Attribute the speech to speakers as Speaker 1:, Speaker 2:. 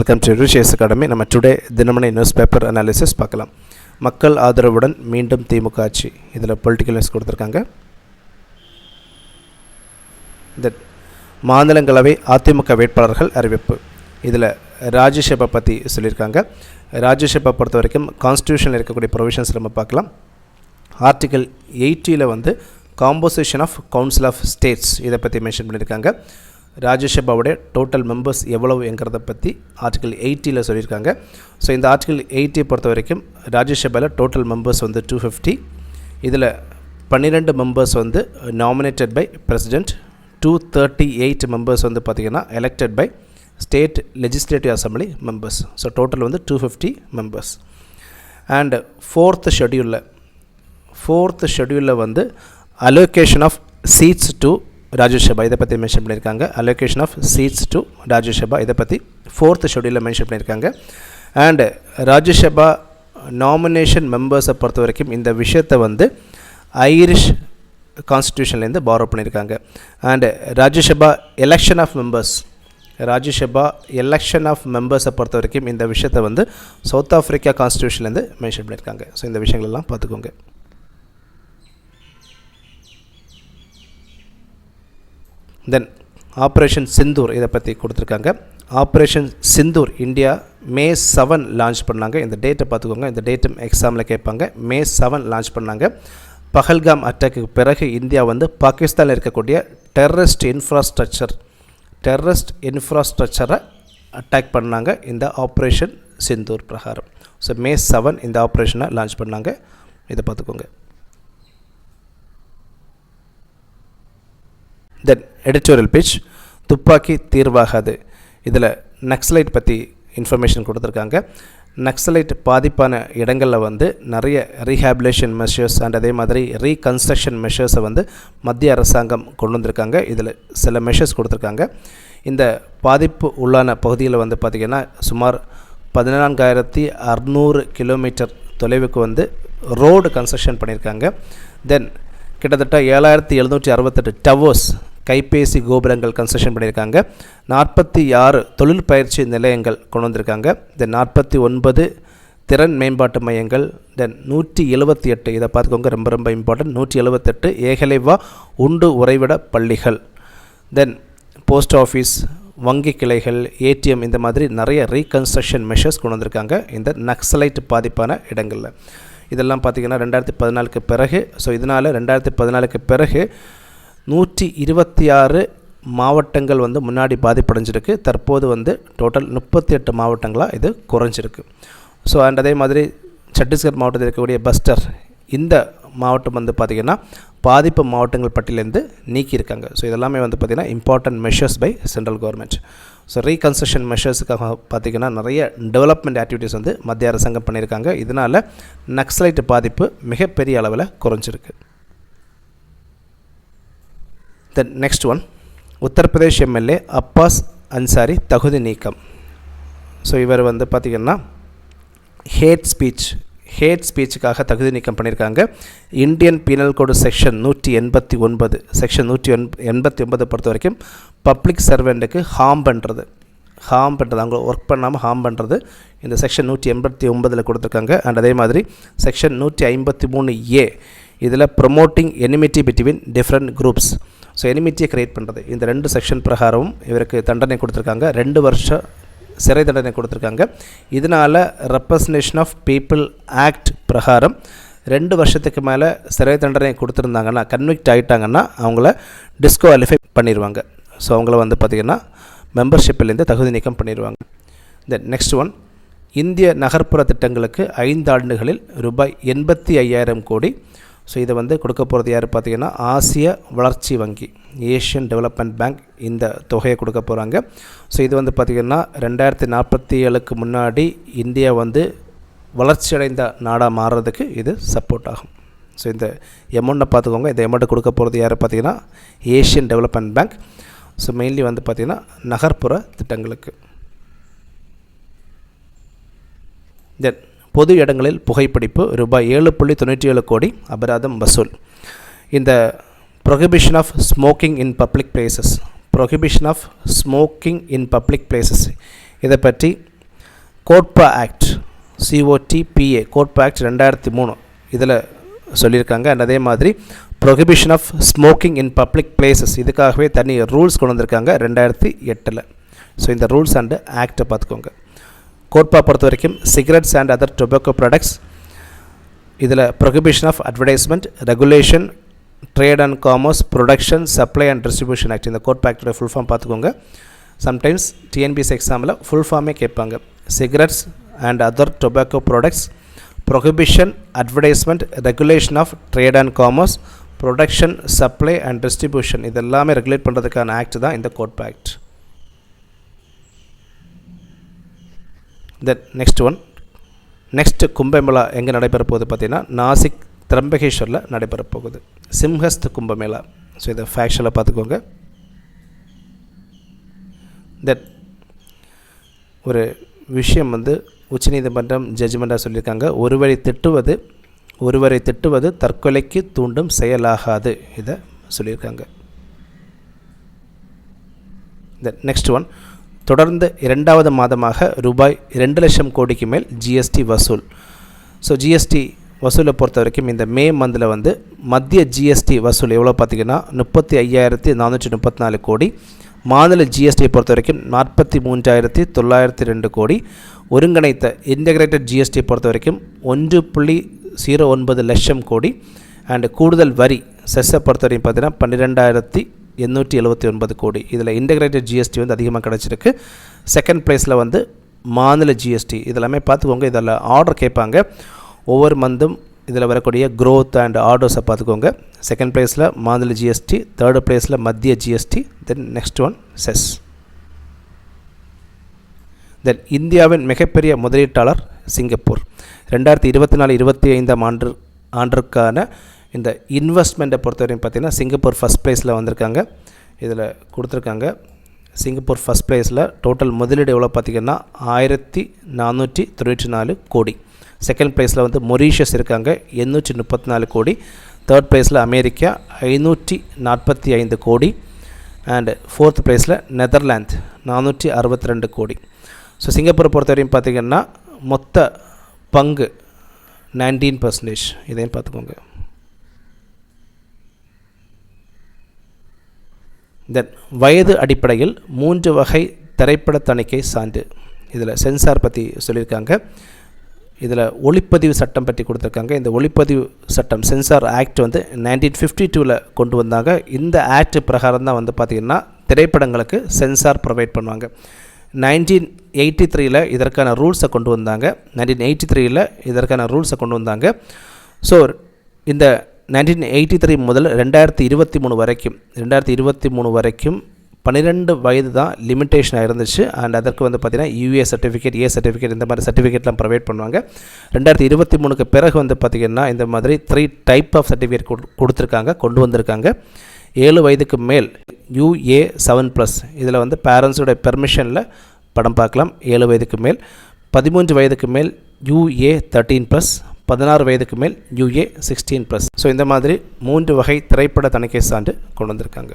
Speaker 1: Welcome to ரிஷேஸ் academy. நம்ம today Dinamani news paper analysis பார்க்கலாம். மக்கள் ஆதரவுடன் மீண்டும் திமுக ஆட்சி. இதில் பொலிட்டிக்கல் நியூஸ் கொடுத்துருக்காங்க. இந்த மாநிலங்களவை அதிமுக வேட்பாளர்கள் அறிவிப்பு. இதில் ராஜ்யசபா பற்றி சொல்லியிருக்காங்க. ராஜ்யசபா பொறுத்த வரைக்கும் கான்ஸ்டியூஷனில் இருக்கக்கூடிய ப்ரொவிஷன்ஸ் நம்ம பார்க்கலாம். ஆர்டிகல் 80 வந்து composition of council of states இதை பற்றி மென்ஷன் பண்ணியிருக்காங்க. ராஜ்யசபாவுடைய டோட்டல் மெம்பர்ஸ் எவ்வளவுங்கிறத பற்றி ஆர்டிகல் 80 சொல்லியிருக்காங்க. ஸோ இந்த ஆர்டிகல் 80 பொறுத்த வரைக்கும் ராஜ்யசபாவில் டோட்டல் மெம்பர்ஸ் வந்து 250. இதில் 12 மெம்பர்ஸ் வந்து நாமினேட்டட் பை பிரசிடெண்ட், 238 மெம்பர்ஸ் வந்து பார்த்திங்கன்னா elected by state legislative assembly members. So total வந்து 250 மெம்பர்ஸ். அண்ட் ஃபோர்த் ஷெட்யூலில் வந்து allocation of seats to Rajya Sabha இதை பற்றி மென்ஷன் பண்ணியிருக்காங்க. Allocation of seats to Rajya Sabha இதை பற்றி ஃபோர்த் ஷெட்யூலில் மென்ஷன் பண்ணியிருக்காங்க. அண்டு ராஜ்யசபா நாமினேஷன் மெம்பர்ஸை பொறுத்த வரைக்கும் இந்த விஷயத்தை வந்து ஐரிஷ் கான்ஸ்டியூஷன்லேருந்து பாரோ பண்ணியிருக்காங்க. அண்டு ராஜ்யசபா எலெக்ஷன் ஆஃப் மெம்பர்ஸை பொறுத்த வரைக்கும் இந்த விஷயத்தை வந்து சவுத் ஆஃப்ரிக்கா கான்ஸ்டியூஷன்லேருந்து மென்ஷன் பண்ணியிருக்காங்க. ஸோ இந்த விஷயங்கள்லாம் பார்த்துக்கோங்க. தென் ஆப்ரேஷன் சிந்தூர் இதை பற்றி கொடுத்துருக்காங்க. Operation Sindoor India May 7 launch பண்ணாங்க. இந்த டேட்டை பார்த்துக்கோங்க. இந்த டேட்டும் எக்ஸாமில் கேட்பாங்க. May 7 லான்ச் பண்ணாங்க. பஹல்காம் அட்டாக்கு பிறகு இந்தியா வந்து பாகிஸ்தானில் இருக்கக்கூடிய டெரரிஸ்ட் இன்ஃப்ராஸ்ட்ரக்சரை அட்டாக் பண்ணாங்க இந்த ஆப்ரேஷன் சிந்தூர் பிரகாரம். ஸோ May 7 இந்த ஆப்ரேஷனை லான்ச் பண்ணாங்க. இதை பார்த்துக்கோங்க. தென் எடிட்டோரியல் பேஜ் துப்பாக்கி தீர்வாகாது. இதில் நக்சலைட் பற்றி இன்ஃபர்மேஷன் கொடுத்துருக்காங்க. நக்சலைட் பாதிப்பான இடங்களில் வந்து நிறைய ரீஹேபிலேஷன் மெஷர்ஸ் அண்ட் அதே மாதிரி ரீகன்ஸ்ட்ரக்ஷன் மெஷர்ஸை வந்து மத்திய அரசாங்கம் கொண்டு வந்திருக்காங்க. இதில் சில மெஷர்ஸ் கொடுத்துருக்காங்க. இந்த பாதிப்பு உள்ளான பகுதியில் வந்து பார்த்திங்கன்னா சுமார் 14,600 கிலோமீட்டர் தொலைவுக்கு வந்து ரோடு கன்ஸ்ட்ரக்ஷன் பண்ணியிருக்காங்க. தென் கிட்டத்தட்ட 7,768 டவர்ஸ் கைபேசி கோபுரங்கள் கன்ஸ்ட்ரக்ஷன் பண்ணியிருக்காங்க. 46 தொழில் பயிற்சி நிலையங்கள் கொண்டு வந்திருக்காங்க. தென் 49 திறன் மேம்பாட்டு மையங்கள். தென் 178 இதை பார்த்துக்கோங்க, ரொம்ப இம்பார்ட்டன்ட், 178 ஏகலைவா உண்டு உறைவிட பள்ளிகள். தென் போஸ்ட் ஆஃபீஸ், வங்கி கிளைகள், ஏடிஎம், இந்த மாதிரி நிறைய ரீகன்ஸ்ட்ரக்ஷன் மெஷர்ஸ் கொண்டு வந்திருக்காங்க இந்த நக்சலைட் பாதிப்பான இடங்களில். இதெல்லாம் பார்த்திங்கன்னா 2014க்கு பிறகு. ஸோ இதனால் 2014க்கு பிறகு 126 மாவட்டங்கள் வந்து முன்னாடி பாதிப்படைஞ்சிருக்கு. தற்போது வந்து டோட்டல் 38 மாவட்டங்களாக இது குறைஞ்சிருக்கு. ஸோ அண்ட் அதே மாதிரி சத்தீஸ்கர் மாவட்டத்தில் இருக்கக்கூடிய பஸ்டர் இந்த மாவட்டம் வந்து பார்த்திங்கன்னா பாதிப்பு மாவட்டங்கள் பட்டியலேருந்து நீக்கியிருக்காங்க. ஸோ இதெல்லாமே வந்து பார்த்திங்கன்னா important measures by central government. So reconstruction மெஷர்ஸுக்காக பார்த்திங்கன்னா நிறைய டெவலப்மெண்ட் ஆக்டிவிட்டீஸ் வந்து மத்திய அரசாங்கம் பண்ணியிருக்காங்க. இதனால் நக்சலைட் பாதிப்பு மிகப்பெரிய அளவில் குறைஞ்சிருக்கு. The next one, Uttar Pradesh MLA Abbas Ansari தகுதி நீக்கம். ஸோ இவர் வந்து பார்த்திங்கன்னா ஹேட் ஸ்பீச்சுக்காக தகுதி நீக்கம் பண்ணியிருக்காங்க. இந்தியன் பீனல் கோடு செக்ஷன் 189 பொறுத்த வரைக்கும் பப்ளிக் சர்வெண்ட்டுக்கு ஹார்ம் பண்ணுறது, அவங்க ஒர்க் பண்ணாமல் ஹார்ம் பண்ணுறது இந்த செக்ஷன் 189 கொடுத்துருக்காங்க. அண்ட் அதே மாதிரி செக்ஷன் 153A இதில் promoting enmity between different groups. So எனிமிட்டியை க்ரியேட் பண்ணுறது, இந்த 2 செக்ஷன் பிரகாரமும் இவருக்கு தண்டனை கொடுத்துருக்காங்க. 2 வருஷம் சிறை தண்டனை கொடுத்துருக்காங்க. இதனால் ரெப்ரசன்டேஷன் ஆஃப் பீப்புள் ஆக்ட் பிரகாரம் 2 வருஷத்துக்கு மேலே சிறை தண்டனை கொடுத்துருந்தாங்கன்னா, கன்விக்ட் ஆகிட்டாங்கன்னா அவங்கள டிஸ்குவாலிஃபை பண்ணிடுவாங்க. ஸோ அவங்கள வந்து பார்த்திங்கன்னா மெம்பர்ஷிப்பிலேருந்து தகுதி நீக்கம் பண்ணிடுவாங்க. தென் நெக்ஸ்ட் ஒன், இந்திய நகர்ப்புற திட்டங்களுக்கு 5 ஆண்டுகளில் ரூபாய் 85,000 கோடி. ஸோ இதை வந்து கொடுக்க போகிறது யார் பார்த்திங்கன்னா ஆசிய வளர்ச்சி வங்கி, ஏஷியன் டெவலப்மெண்ட் பேங்க் இந்த தொகையை கொடுக்க போகிறாங்க. ஸோ இது வந்து பார்த்திங்கன்னா 2047க்கு முன்னாடி இந்தியா வந்து வளர்ச்சியடைந்த நாடாக மாறுறதுக்கு இது சப்போர்ட் ஆகும். ஸோ இந்த எமௌண்ட்டை பார்த்துக்கோங்க. இந்த எமௌண்ட்டை கொடுக்க போகிறது யார் பார்த்திங்கன்னா Asian development bank. So mainly வந்து பார்த்திங்கன்னா நகர்ப்புற திட்டங்களுக்கு. தென் பொது இடங்களில் புகைப்பிடிப்பு ரூபாய் 7.97 கோடி அபராதம் வசூல். இந்த prohibition of smoking in public places இதை பற்றி COTPA act COTPA COTPA act 2003 இதில் சொல்லியிருக்காங்க. அண்ட் அதே மாதிரி prohibition of smoking in public places இதுக்காகவே தனி ரூல்ஸ் கொண்டு வந்திருக்காங்க 2008. ஸோ இந்த ரூல்ஸ் அண்டு ஆக்டை பார்த்துக்கோங்க. கோட்பா பொறுத்த வரைக்கும் cigarettes and other tobacco products இதில் prohibition of advertisement, regulation, trade and commerce, production, supply and distribution act. இந்த கோட்பா ஆக்டோட ஃபுல் ஃபார்ம் பார்த்துக்கோங்க. சம்டைம்ஸ் டிஎன்பிஎஸ்சி எக்ஸாமில் ஃபுல் ஃபார்மே கேட்பாங்க. Cigarettes and other tobacco products, prohibition, advertisement, regulation of trade and commerce, production, supply and distribution இதெல்லாமே regulate பண்ணுறதுக்கான act தான் இந்த COTPA act. Then next Kumbh Mela எங்கே நடைபெற போகுது பார்த்தீங்கன்னா நாசிக் திரம்பகேஸ்வரில் நடைபெற போகுது. சிம்ஹஸ்த் கும்பமேளா. ஸோ இதை ஃபேக்ஷனில் பார்த்துக்கோங்க. தென் ஒரு விஷயம் உச்சநீதிமன்றம் ஜட்ஜ்மெண்ட்டாக சொல்லியிருக்காங்க. ஒருவரை திட்டுவது தற்கொலைக்கு தூண்டும் செயலாகாது. இதை சொல்லியிருக்காங்க. நெக்ஸ்ட் தொடர்ந்து 2வது மாதமாக ரூபாய் 2 லட்சம் கோடிக்கு மேல் ஜிஎஸ்டி வசூல். ஸோ ஜிஎஸ்டி வசூலை பொறுத்த வரைக்கும் இந்த மே மந்தில் மத்திய ஜிஎஸ்டி வசூல் எவ்வளோ பார்த்திங்கன்னா 35,434 கோடி. மாநில ஜிஎஸ்டியை பொறுத்த வரைக்கும் 43,902 கோடி. ஒருங்கிணைத்த இன்டகிரேட்டட் ஜிஎஸ்டியை பொறுத்த வரைக்கும் 1.09 லட்சம் கோடி. அண்டு கூடுதல் வரி செஸ்ஸை பொறுத்த வரைக்கும் பார்த்தீங்கன்னா 12,879 கோடி. இதில் இன்டகிரேட்டட் ஜிஎஸ்டி அதிகமாக கிடச்சிருக்கு. செகண்ட் ப்ளேஸில் மாநில ஜிஎஸ்டி. இதெல்லாமே பார்த்துக்கோங்க. இதில் ஆர்டர் கேட்பாங்க. ஒவ்வொரு மந்தும் இதில் வரக்கூடிய க்ரோத் அண்ட் ஆர்டர்ஸை பார்த்துக்கோங்க. செகண்ட் ப்ளேஸில் மாநில ஜிஎஸ்டி, தேர்டு ப்ளேஸில் மத்திய ஜிஎஸ்டி, தென் நெக்ஸ்ட் செஸ். தென் இந்தியாவின் மிகப்பெரிய முதலீட்டாளர் சிங்கப்பூர். 2024-25 ஆண்டிற்கான இந்த இன்வெஸ்ட்மெண்ட்டை பொறுத்தவரைக்கும் பார்த்திங்கன்னா சிங்கப்பூர் ஃபஸ்ட் ப்ளேஸில் வந்திருக்காங்க. இதில் கொடுத்துருக்காங்க. சிங்கப்பூர் ஃபஸ்ட் ப்ளேஸில் டோட்டல் முதலீடு எவ்வளோ பார்த்திங்கன்னா 1,494 கோடி. செகண்ட் ப்ளேஸில் மொரீஷியஸ் இருக்காங்க 834 கோடி. தேர்ட் ப்ளேஸில் அமெரிக்கா 545 கோடி. அண்டு ஃபோர்த் ப்ளேஸில் நெதர்லாந்து 462 கோடி. ஸோ சிங்கப்பூரை பொறுத்த வரையும் பார்த்திங்கன்னா மொத்த பங்கு 19%. இதையும் பார்த்துக்கோங்க. தென் வயது அடிப்படையில் 3 வகை திரைப்பட தணிக்கை சான்று. இதில் சென்சார் பற்றி சொல்லியிருக்காங்க. இதில் ஒளிப்பதிவு சட்டம் பற்றி கொடுத்துருக்காங்க. இந்த ஒளிப்பதிவு சட்டம் சென்சார் ஆக்ட் 1952 கொண்டு வந்தாங்க. இந்த ஆக்ட் பிரகாரம் தான் பார்த்திங்கன்னா திரைப்படங்களுக்கு சென்சார் ப்ரொவைட் பண்ணுவாங்க. 1983 இதற்கான ரூல்ஸை கொண்டு வந்தாங்க. 1983 இதற்கான ரூல்ஸை கொண்டு வந்தாங்க. ஸோ இந்த 1983 முதல் 2023 வரைக்கும் 12 வயது தான் லிமிட்டேஷனாக இருந்துச்சு. அண்ட் அதற்கு பார்த்திங்கன்னா யூஏ சர்டிஃபிகேட், ஏ சர்டிஃபிகேட் இந்த மாதிரி சர்டிஃபிகேட்லாம் ப்ரொவைட் பண்ணுவாங்க. 2023 பிறகு பார்த்திங்கன்னா இந்த மாதிரி 3 டைப் ஆஃப் சர்டிஃபிகேட் கொண்டு வந்திருக்காங்க. 7 வயதுக்கு மேல் UA 7+. இதில் பேரண்ட்ஸோட பெர்மிஷனில் படம் பார்க்கலாம். 7 வயதுக்கு மேல். 13 வயதுக்கு மேல் UA 13+. 16 வயதுக்கு மேல் UA 16+. ஸோ இந்த மாதிரி 3 வகை திரைப்பட தணிக்கை சான்று கொண்டு வந்திருக்காங்க.